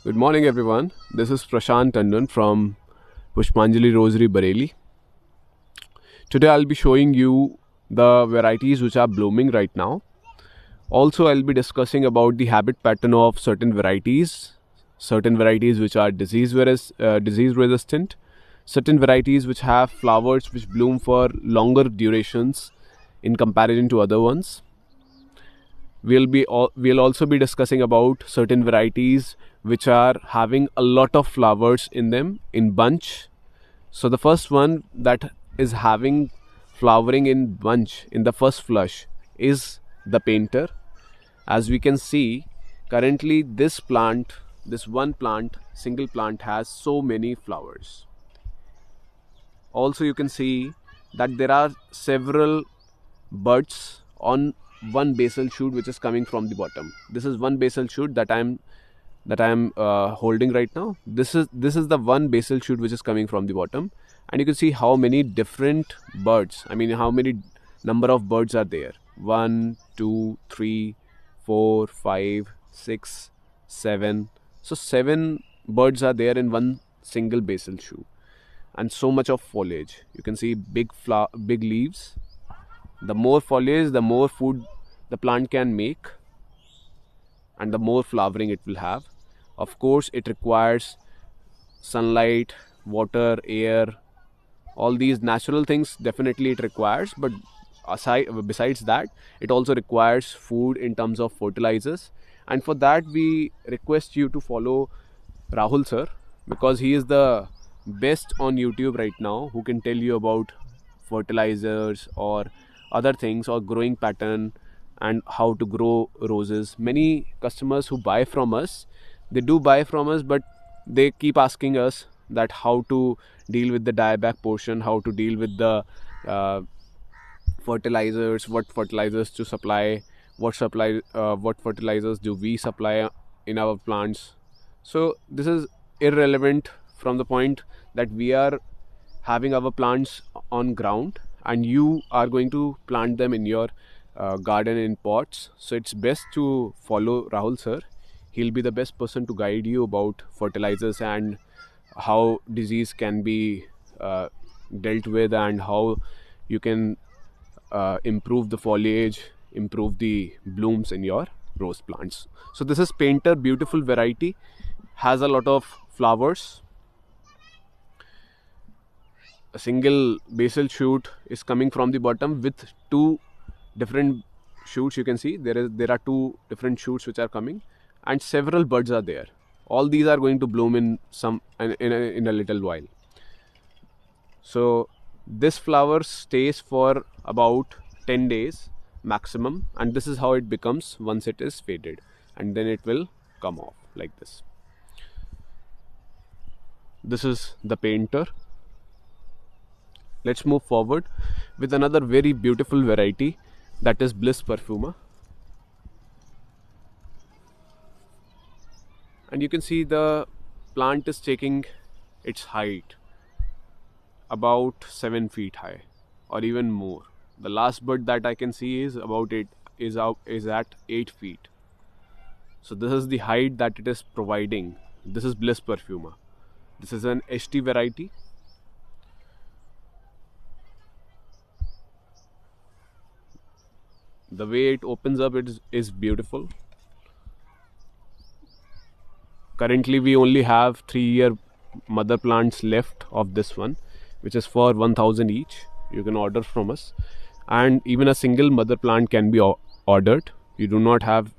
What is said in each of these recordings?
Good morning, everyone. This is Fragrant Tandon from Pushpanjali Rosery, Bareilly. Today, I'll be showing you the varieties which are blooming right now. Also, I'll be discussing about the habit pattern of certain varieties which are disease resistant, certain varieties which have flowers which bloom for longer durations in comparison to other ones. We'll also be discussing about certain varieties which are having a lot of flowers in them in bunch. So the first one that is having flowering in bunch in the first flush is the painter. As we can see, currently this one plant, single plant, has so many flowers. Also, you can see that there are several buds on one basal shoot which is coming from the bottom. This is one basal shoot that I'm holding right now. This is the one basal shoot which is coming from the bottom, and you can see how many different birds. I mean, how many number of birds are there? 1, 2, 3, 4, 5, 6, 7. So 7 birds are there in one single basal shoot, and so much of foliage. You can see big leaves. The more foliage, the more food the plant can make, and the more flowering it will have. Of course, it requires sunlight, water, air, all these natural things. Definitely it requires, but besides that, it also requires food in terms of fertilizers. And for that, we request you to follow Rahul sir, because he is the best on YouTube right now who can tell you about fertilizers or other things, or growing pattern, and how to grow roses. Many customers who buy from us, they do buy from us, but they keep asking us that how to deal with the dieback portion, how to deal with the uh, fertilizers, what fertilizers to supply, what fertilizers do we supply in our plants. So this is irrelevant from the point that we are having our plants on ground, and you are going to plant them in your garden in pots. So it's best to follow Rahul sir. He'll be the best person to guide you about fertilizers and how disease can be dealt with, and how you can improve the foliage, improve the blooms in your rose plants. So this is painter, beautiful variety, has a lot of flowers. A single basal shoot is coming from the bottom with two different shoots. You can see there are two different shoots which are coming, and several buds are there. All these are going to bloom in a little while. So this flower stays for about 10 days maximum, and this is how it becomes once it is faded, and then it will come off like this. This is the painter. Let's move forward with another very beautiful variety, that is Bliss perfuma. And you can see the plant is taking its height about 7 feet high, or even more. The last bud that I can see is at 8 feet. So this is the height that it is providing. This is Bliss perfuma. This is an HT variety. The way it opens up is beautiful. Currently we only have 3-year mother plants left of this one, which is for 1000 each. You can order from us, and even a single mother plant can be ordered. We do not have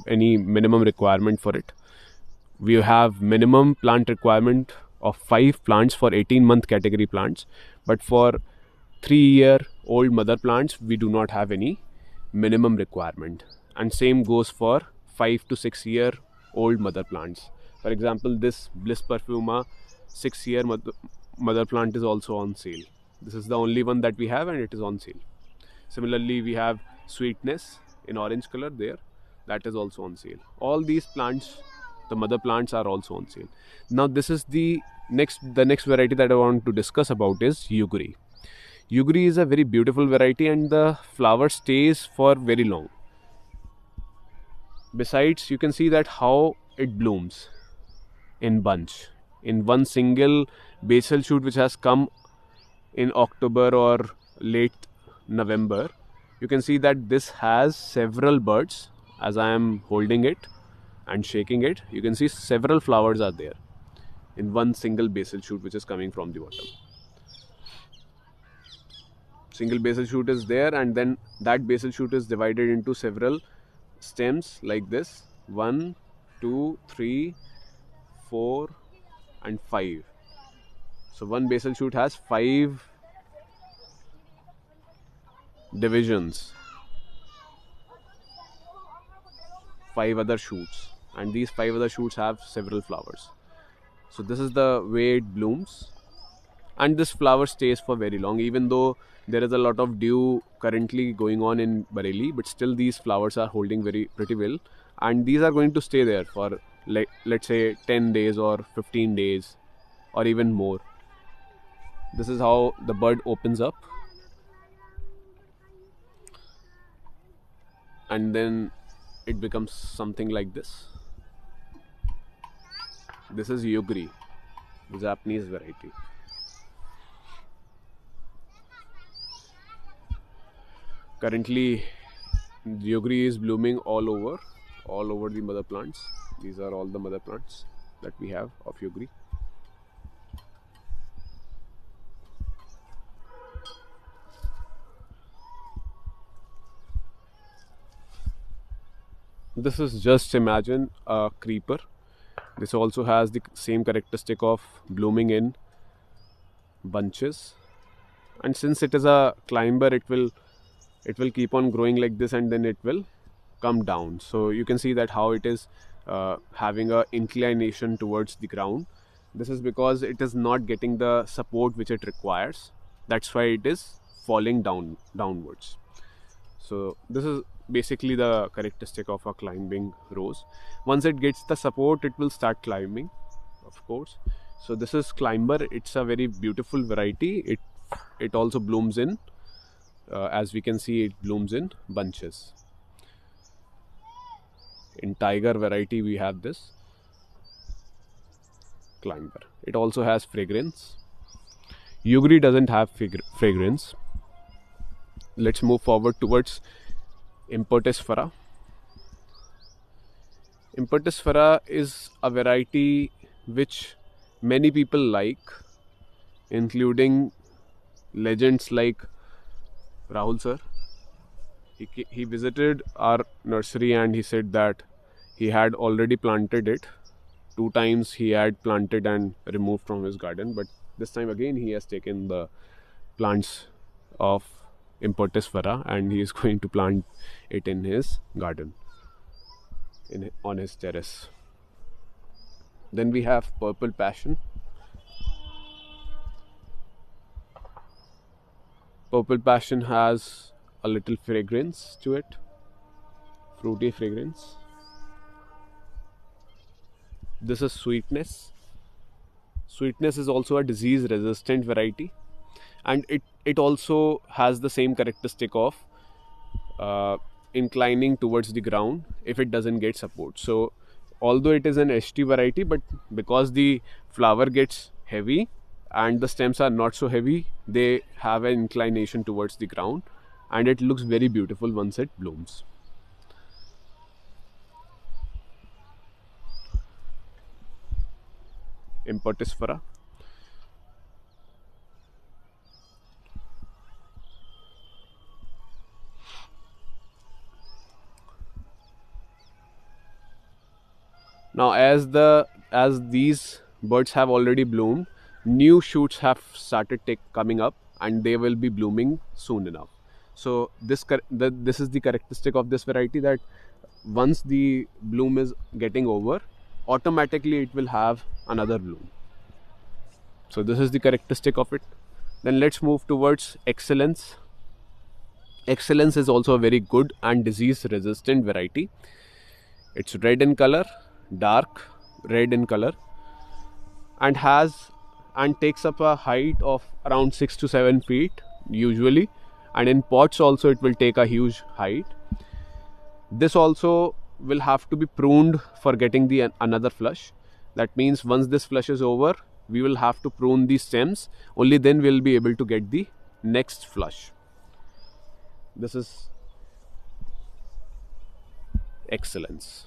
any minimum requirement for it. We have minimum plant requirement of 5 plants for 18-month category plants, but for 3-year-old mother plants we do not have any minimum requirement. And same goes for 5 to 6-year-old mother plants. For example, this Bliss perfuma 6-year mother plant is also on sale. This is the only one that we have, and it is on sale. Similarly, we have Sweetness in orange color there, that is also on sale. All these plants, the mother plants, are also on sale. Now this is the next variety that I want to discuss about is Yugui. Yugui is a very beautiful variety, and the flower stays for very long. Besides, you can see that how it blooms in bunch. In one single basal shoot which has come in October or late November, you can see that this has several buds. As I am holding it and shaking it, you can see several flowers are there in one single basal shoot which is coming from the bottom. Single basal shoot is there, and then that basal shoot is divided into several stems like this: 1, 2, 3, 4 and 5. So one basal shoot has 5 divisions, 5 other shoots, and these 5 other shoots have several flowers. So this is the way it blooms, and this flower stays for very long, even though there is a lot of dew currently going on in Bareilly, but still these flowers are holding pretty well, and these are going to stay there for, like, let's say 10 days or 15 days or even more. This is how the bud opens up, and then it becomes something like this. This is Yugui, the Japanese variety. Currently, Yugui is blooming all over the mother plants. These are all the mother plants that we have of Yugui. This is, just imagine, a creeper. This also has the same characteristic of blooming in bunches, and since it is a climber, it will keep on growing like this, and then it will come down. So you can see that how it is having a inclination towards the ground. This is because it is not getting the support which it requires. That's why it is falling downwards. So this is basically the characteristic of a climbing rose. Once it gets the support, it will start climbing, of course. So this is climber. It's a very beautiful variety. It also blooms in, as we can see, it blooms in bunches. In tiger variety we have this climber. It also has fragrance. Yugui doesn't have fragrance. Let's move forward towards Impertisfera. Impertisfera is a variety which many people like, including legends like Rahul sir. He visited our nursery and he said that he had already planted it. 2 times he had planted and removed from his garden, but this time again he has taken the plants of Impertisfera and he is going to plant it in his garden, on his terrace. Then we have Purple Passion. Purple Passion has a little fragrance to it, fruity fragrance. This is Sweetness. Sweetness is also a disease resistant variety, and it also has the same characteristic of inclining towards the ground if it doesn't get support. So although it is an HT variety, but because the flower gets heavy and the stems are not so heavy, they have an inclination towards the ground, and it looks very beautiful once it blooms. Impertisfera. Now as these buds have already bloomed, new shoots have started coming up, and they will be blooming soon enough. So this is the characteristic of this variety, that once the bloom is getting over, automatically it will have another bloom. So this is the characteristic of it. Then let's move towards Excellence. Excellence is also a very good and disease resistant variety. It's red in color, dark red in color, and takes up a height of around 6 to 7 feet usually, and in pots also it will take a huge height. This also will have to be pruned for getting the another flush. That means once this flush is over, we will have to prune the stems. Only then we'll be able to get the next flush. This is excellence.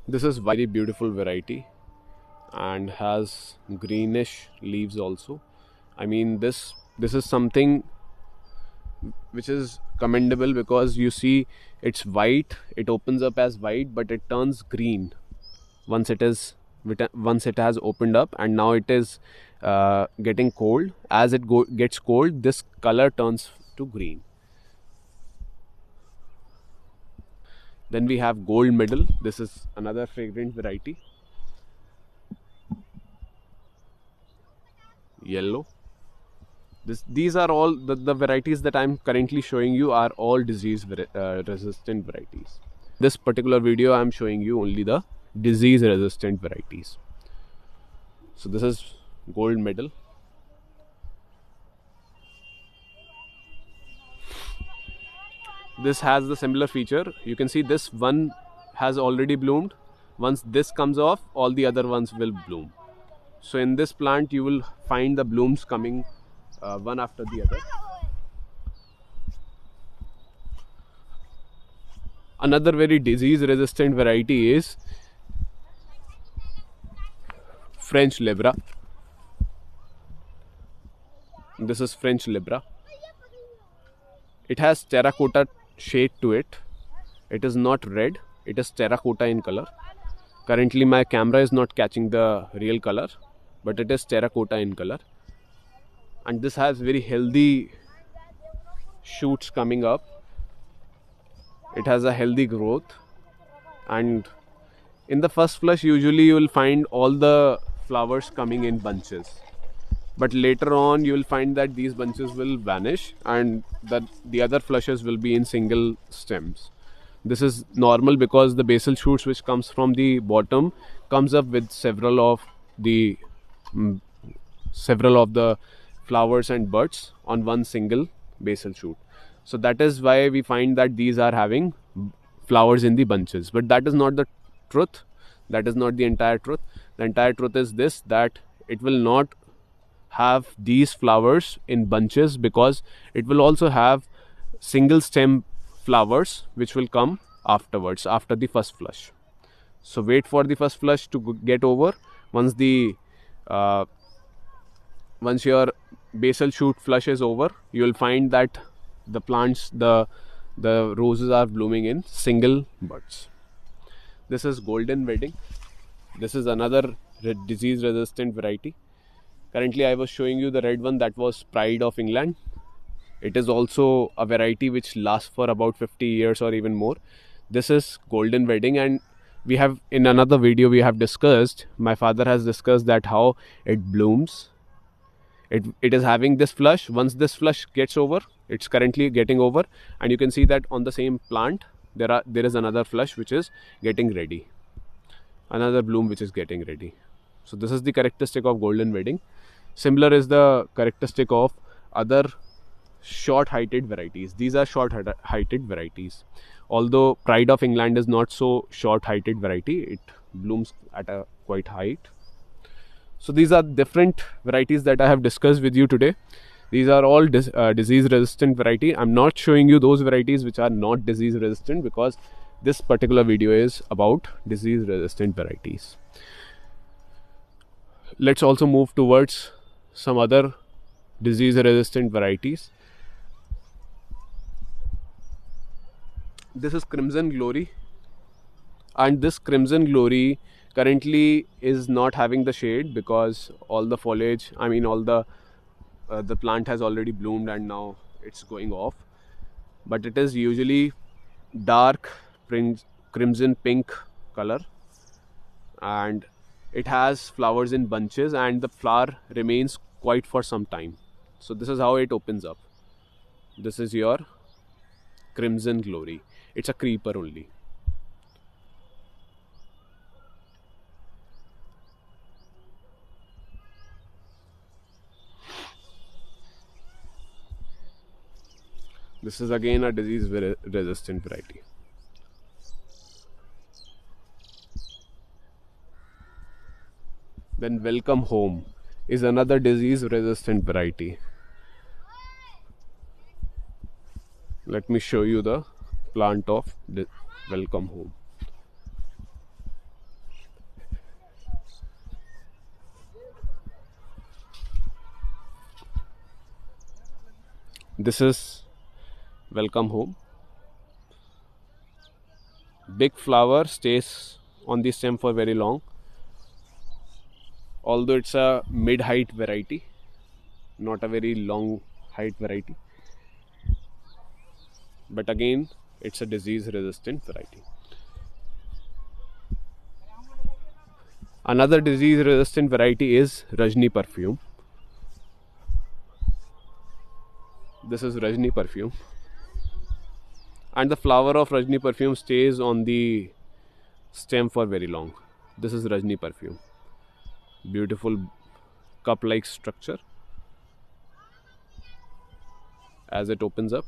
This is very beautiful variety and has greenish leaves also. I mean, this is something which is commendable, because you see it's white, it opens up as white, but it turns green once it has opened up, and now it is getting cold. As it gets cold, this color turns to green. Then we have gold medal. This is another fragrant variety. Yellow. These are all the varieties that I'm currently showing you are all disease resistant varieties. This particular video I'm showing you only the disease resistant varieties. So this is gold medal. This has the similar feature. You can see this one has already bloomed. Once this comes off, all the other ones will bloom. So in this plant you will find the blooms coming one after the other. Another very disease resistant variety is French lebra. This is French lebra. It has terracotta shade to it. It is not red, it is terracotta in color. Currently my camera is not catching the real color, but it is terracotta in color. And this has very healthy shoots coming up. It has a healthy growth, and in the first flush usually you will find all the flowers coming in bunches, but later on you will find that these bunches will vanish and that the other flushes will be in single stems. This is normal because the basal shoots which comes from the bottom comes up with several of the flowers and buds on one single basal shoot. So that is why we find that these are having flowers in the bunches, but that is not the truth. That is not the entire truth. The entire truth is this, that it will not have these flowers in bunches, because it will also have single stem flowers which will come afterwards, after the first flush. So wait for the first flush to get over. Once your basal shoot flush is over, you will find that the plants, the roses are blooming in single buds. This is golden wedding. This is another disease resistant variety. Currently I was showing you the red one, that was Pride of England. It is also a variety which lasts for about 50 years or even more. This is golden wedding, and we have, in another video we have discussed, my father has discussed that how it blooms. It is having this flush. Once this flush gets over, it's currently getting over, and you can see that on the same plant there is another flush which is getting ready, another bloom which is getting ready. So this is the characteristic of golden wedding. Similar is the characteristic of other short heighted varieties. These are short heighted varieties. Although Pride of England is not so short heighted variety, it blooms at a quite height. So these are different varieties that I have discussed with you today. These are all disease resistant variety. I'm not showing you those varieties which are not disease resistant, because this particular video is about disease resistant varieties. Let's also move towards some other disease resistant varieties. This is Crimson Glory, and this Crimson Glory currently is not having the shade because all the foliage, I mean all the plant has already bloomed and now it's going off. But it is usually dark crimson pink color, and it has flowers in bunches, and the flower remains quite for some time. So this is how it opens up. This is your Crimson Glory. It's a creeper only. This is again a disease resistant variety. Then Welcome Home is another disease resistant variety. Let me show you the plant of Welcome Home. This is Welcome Home. Big flower, stays on the stem for very long. Although it's a mid-height variety, not a very long height variety. But again, it's a disease resistant variety. Another disease resistant variety is Rajni Perfume. This is Rajni Perfume. And the flower of Rajni Perfume stays on the stem for very long. This is Rajni Perfume. Beautiful cup-like structure as it opens up,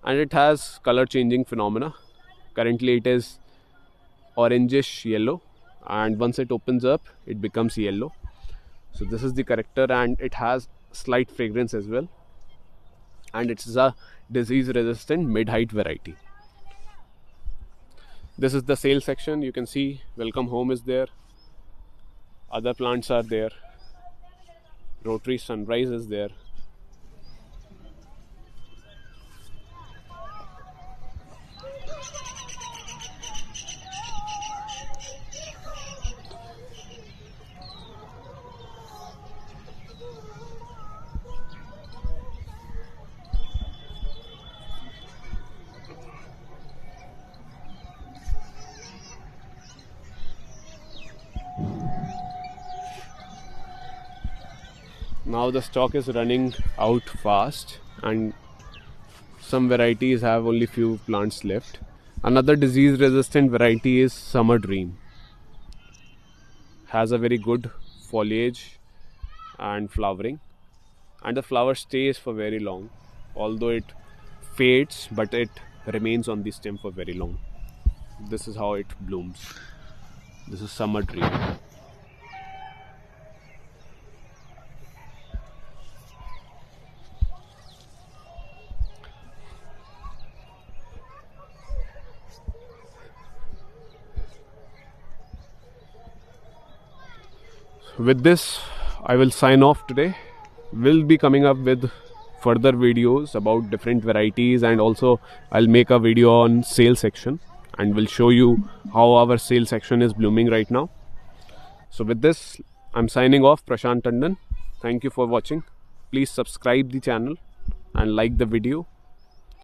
and it has color changing phenomena. Currently it is orangish yellow, and once it opens up it becomes yellow. So this is the character, and it has slight fragrance as well, and it's a disease resistant mid-height variety. This is the sale section. You can see Welcome Home is there, other plants are there, Rotary Sunrise is there. Now the stock is running out fast, and some varieties have only few plants left. Another disease resistant variety is Summer Dream. Has a very good foliage and flowering, and the flower stays for very long. Although it fades, but it remains on the stem for very long. This is how it blooms. This is Summer Dream. With this, I will sign off today. We'll be coming up with further videos about different varieties, and also I'll make a video on sale section, and will show you how our sale section is blooming right now. So with this, I'm signing off, Prashant Tandon. Thank you for watching. Please subscribe the channel and like the video.